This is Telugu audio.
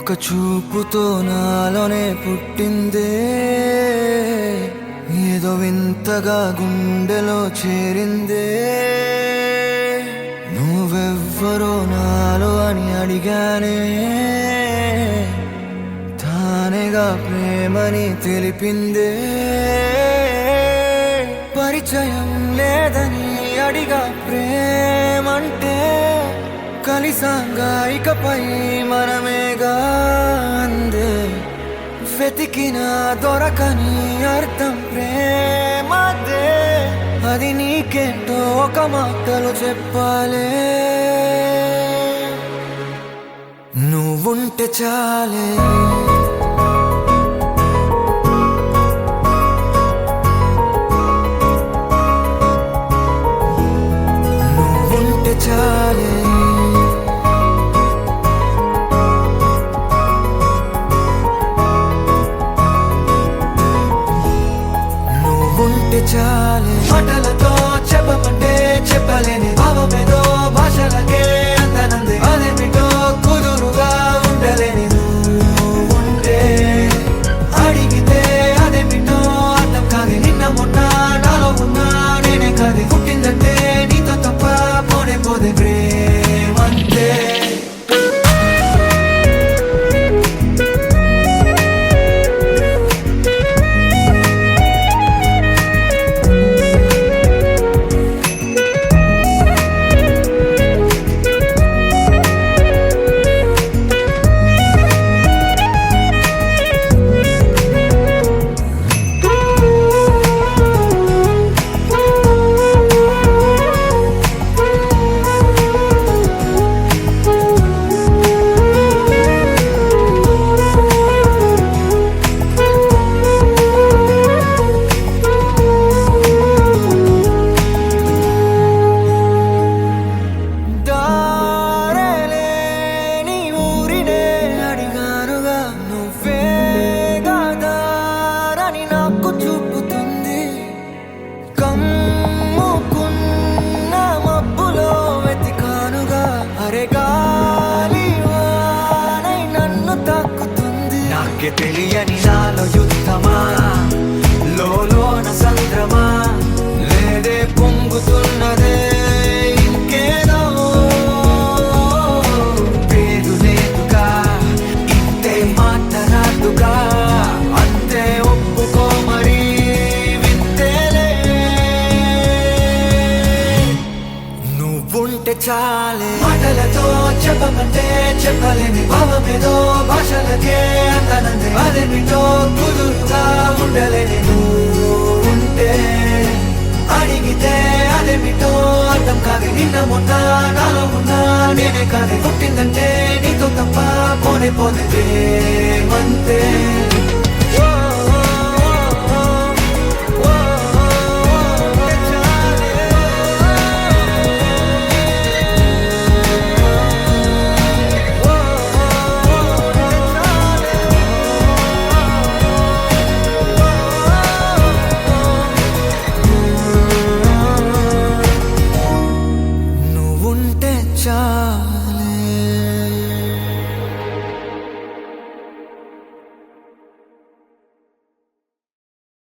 ఒక చూపుతో నాలోనే పుట్టిందే, ఏదో వింతగా గుండెలో చేరిందే. నువ్వెవ్వరో నాలో అని అడిగానే, తానేగా ప్రేమని తెలిపిందే. పరిచయం లేదని అడిగా ప్రేమంటే, కలిసాంగా ఇకపై మనమేగా అందే. వెతికిన దొరకని అర్థం ప్రేమదే, అది నీకేంటో ఒక మాటలో చెప్పాలే. నువ్వుంటే చాలే, నువ్వుంటే చాలే, నువ్వుంటే చాలే. మాటలతో చెప్పమంటే చెప్పలేని భావమేదో భాషలకే అందనంది. అదేమిటో కుదురుగా ఉండలేని నువ్వుంటే, అడిగితే అదేమిటో అర్థం కాదు. నిన్న మొన్న నాలో ఉన్నా నేనే కాదు. పుట్టిందంటే నీతో తప్ప పోనే పోదే ప్రేమంతే. నాకే తెలియని నాలో యుద్ధమా, లోన సంద్రమా, లేదే పొంగుతున్నదే ఇంకేదో. పేరు లేదుగా, ఇంతే మాట రాదుగా, అంతే ఒప్పుకో మరి వింతేలే. నువ్వుంటే చాలే, మాటలతో చెప్పమంటే చెప్పలేని భావమేదో భాషలకే అందనంది. అదేమిటో కుదురుగా ఉండలేని నువ్వుంటే, అడిగితే అదేమిటో అర్థం కాదు. నిన్న మొన్న నాలో ఉన్నా నేనే కాదు. పుట్టిందంటే నీతో తప్ప పోనే పోతే ప్రేమంతే.